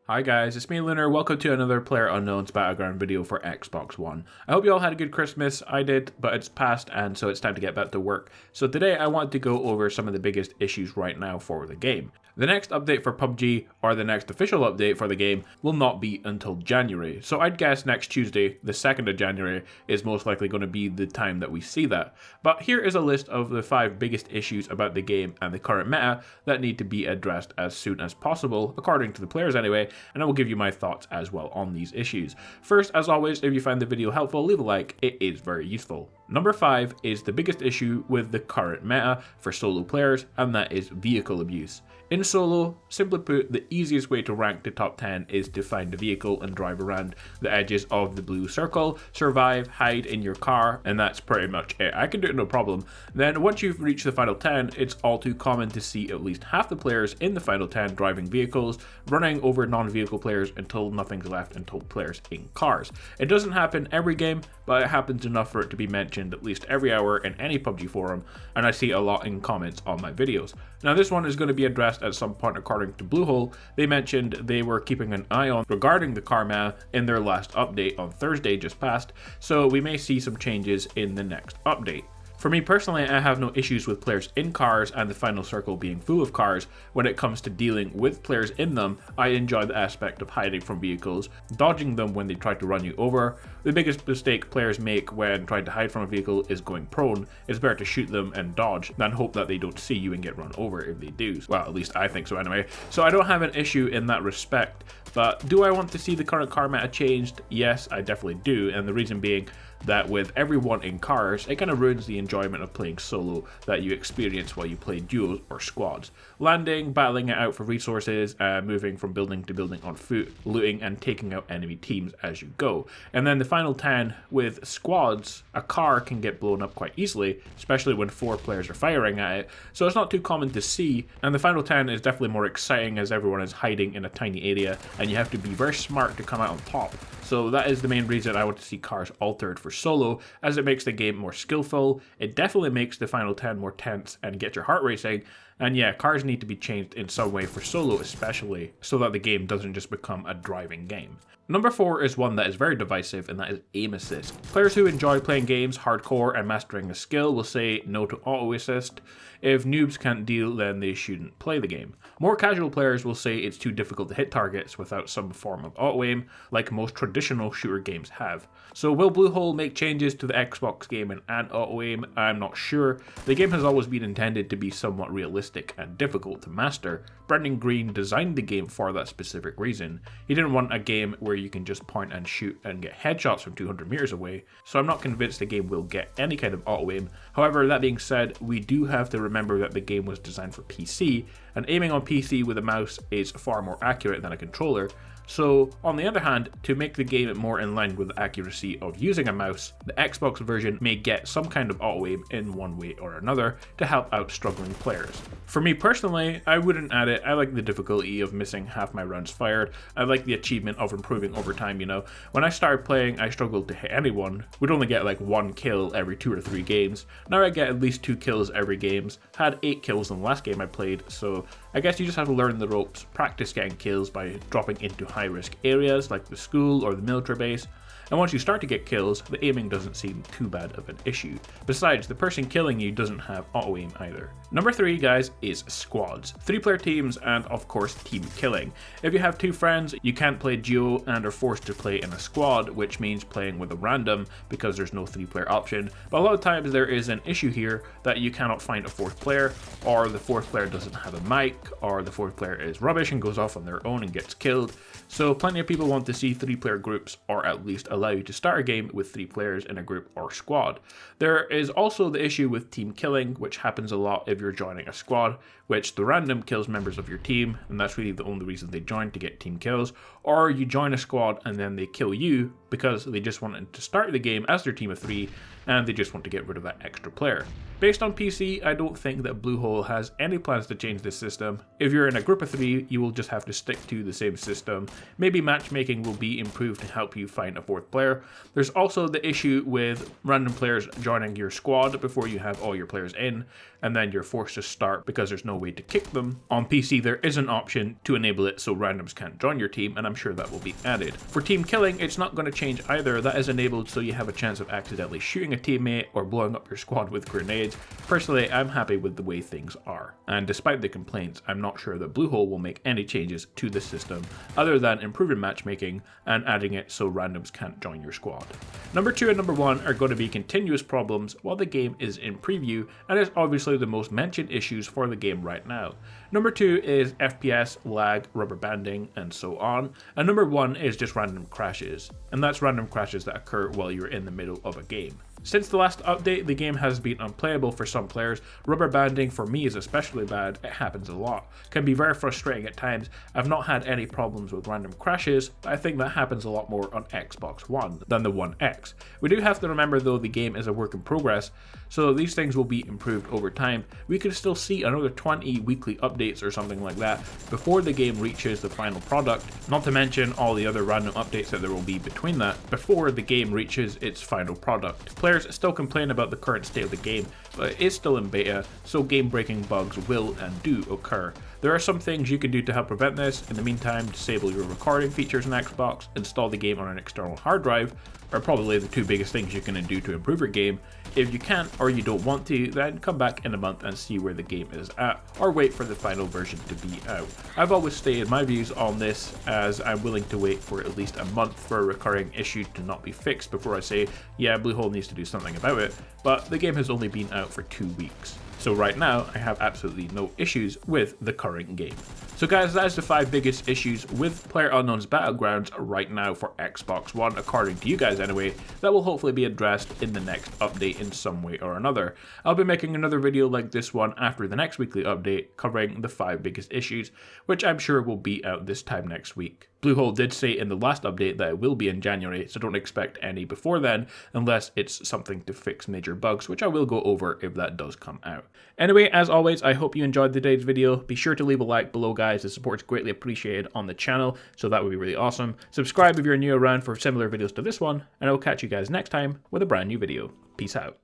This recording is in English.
Hi guys, it's me Lunar. Welcome to another PlayerUnknown's Battleground video for Xbox One. I hope you all had a good Christmas. I did, but it's past and so it's time to get back to work. So today I want to go over some of the biggest issues right now for the game. The next update for PUBG, or the next official update for the game, will not be until January. So I'd guess next Tuesday, the 2nd of January, is most likely going to be the time that we see that. But here is a list of the 5 biggest issues about the game and the current meta that need to be addressed as soon as possible, according to the players anyway, and I will give you my thoughts as well on these issues. First, as always, if you find the video helpful, leave a like, it is very useful. Number 5 is the biggest issue with the current meta for solo players, and that is vehicle abuse. In solo, simply put, the easiest way to rank to top 10 is to find a vehicle and drive around the edges of the blue circle, survive, hide in your car, and that's pretty much it. I can do it no problem. Then once you've reached the final 10, it's all too common to see at least half the players in the final 10 driving vehicles, running over non-vehicle players until nothing's left until players in cars. It doesn't happen every game, but it happens enough for it to be mentioned at least every hour in any PUBG forum, and I see a lot in comments on my videos. Now this one is going to be addressed at some point according to Bluehole. They mentioned they were keeping an eye on regarding the car meta in their last update on Thursday just past, so we may see some changes in the next update. For me personally, I have no issues with players in cars and the final circle being full of cars. When it comes to dealing with players in them, I enjoy the aspect of hiding from vehicles, dodging them when they try to run you over. The biggest mistake players make when trying to hide from a vehicle is going prone. It's better to shoot them and dodge than hope that they don't see you and get run over if they do. Well, at least I think so anyway. So I don't have an issue in that respect. But do I want to see the current car meta changed? Yes, I definitely do, and the reason being that with everyone in cars, it kind of ruins the enjoyment of playing solo that you experience while you play duos or squads. Landing, battling it out for resources, moving from building to building on foot, looting and taking out enemy teams as you go. And then the final 10, with squads, a car can get blown up quite easily, especially when 4 players are firing at it, so it's not too common to see, and the final 10 is definitely more exciting as everyone is hiding in a tiny area and you have to be very smart to come out on top. So that is the main reason I want to see cars altered for solo, as it makes the game more skillful. It definitely makes the final 10 more tense and gets your heart racing. And yeah, cars need to be changed in some way for solo especially, so that the game doesn't just become a driving game. Number 4 is one that is very divisive, and that is aim assist. Players who enjoy playing games hardcore and mastering a skill will say no to auto assist. If noobs can't deal, then they shouldn't play the game. More casual players will say it's too difficult to hit targets without some form of auto aim, like most traditional shooter games have. So will Bluehole make changes to the Xbox game and add auto aim? I'm not sure. The game has always been intended to be somewhat realistic and difficult to master. Brendan Green designed the game for that specific reason. He didn't want a game where you can just point and shoot and get headshots from 200 meters away, so I'm not convinced the game will get any kind of auto aim. However, that being said, we do have to remember that the game was designed for PC, and aiming on PC with a mouse is far more accurate than a controller. So, on the other hand, to make the game more in line with the accuracy of using a mouse, the Xbox version may get some kind of auto aim in one way or another to help out struggling players. For me personally, I wouldn't add it. I like the difficulty of missing half my rounds fired. I like the achievement of improving over time, you know. When I started playing, I struggled to hit anyone. We'd only get like 1 kill every 2 or 3 games. Now I get at least 2 kills every game. Had 8 kills in the last game I played, so I guess you just have to learn the ropes, practice getting kills by dropping into high-risk areas like the school or the military base, and once you start to get kills, the aiming doesn't seem too bad of an issue. Besides, the person killing you doesn't have auto aim either. Number 3, guys, is squads. 3-player teams and of course team killing. If you have 2 friends, you can't play duo and are forced to play in a squad, which means playing with a random because there's no 3-player option. But a lot of times there is an issue here that you cannot find a 4th player, or the 4th player doesn't have a mic, or the 4th player is rubbish and goes off on their own and gets killed. So plenty of people want to see 3-player groups, or at least allow you to start a game with 3 players in a group or squad. There is also the issue with team killing, which happens a lot if you're joining a squad, which the random kills members of your team, and that's really the only reason they join, to get team kills, or you join a squad and then they kill you, because they just wanted to start the game as their team of 3 and they just want to get rid of that extra player. Based on PC, I don't think that Bluehole has any plans to change this system. If you're in a group of 3, you will just have to stick to the same system. Maybe matchmaking will be improved to help you find a 4th player. There's also the issue with random players joining your squad before you have all your players in, and then you're forced to start because there's no way to kick them. On PC, there is an option to enable it so randoms can't join your team, and I'm sure that will be added. For team killing, it's not going to change either. That is enabled so you have a chance of accidentally shooting a teammate or blowing up your squad with grenades. Personally, I'm happy with the way things are, and despite the complaints, I'm not sure that Bluehole will make any changes to the system other than improving matchmaking and adding it so randoms can't join your squad. Number 2 and number 1 are going to be continuous problems while the game is in preview, and is obviously the most mentioned issues for the game right now. Number 2 is FPS, lag, rubber banding, and so on, and number 1 is just random crashes, and that's random crashes that occur while you're in the middle of a game. Since the last update, the game has been unplayable for some players. Rubber banding for me is especially bad. It happens a lot. Can be very frustrating at times. I've not had any problems with random crashes, but I think that happens a lot more on Xbox One than the One X. We do have to remember though the game is a work in progress, so these things will be improved over time. We could still see another 20 weekly updates or something like that before the game reaches the final product, not to mention all the other random updates that there will be between that before the game reaches its final product. Players still complain about the current state of the game, but it is still in beta, so game-breaking bugs will and do occur. There are some things you can do to help prevent this. In the meantime, disable your recording features in Xbox, install the game on an external hard drive, are probably the 2 biggest things you can do to improve your game. If you can't or you don't want to, then come back in a month and see where the game is at, or wait for the final version to be out. I've always stated my views on this, as I'm willing to wait for at least a month for a recurring issue to not be fixed before I say, yeah, Bluehole needs to do something about it, but the game has only been out for 2 weeks. So right now, I have absolutely no issues with the current game. So guys, that is the 5 biggest issues with PlayerUnknown's Battlegrounds right now for Xbox One, according to you guys anyway, that will hopefully be addressed in the next update in some way or another. I'll be making another video like this one after the next weekly update covering the 5 biggest issues, which I'm sure will be out this time next week. Bluehole did say in the last update that it will be in January, so don't expect any before then, unless it's something to fix major bugs, which I will go over if that does come out. Anyway, as always, I hope you enjoyed today's video. Be sure to leave a like below, guys. The support is greatly appreciated on the channel, so that would be really awesome. Subscribe if you're new around for similar videos to this one, and I will catch you guys next time with a brand new video. Peace out.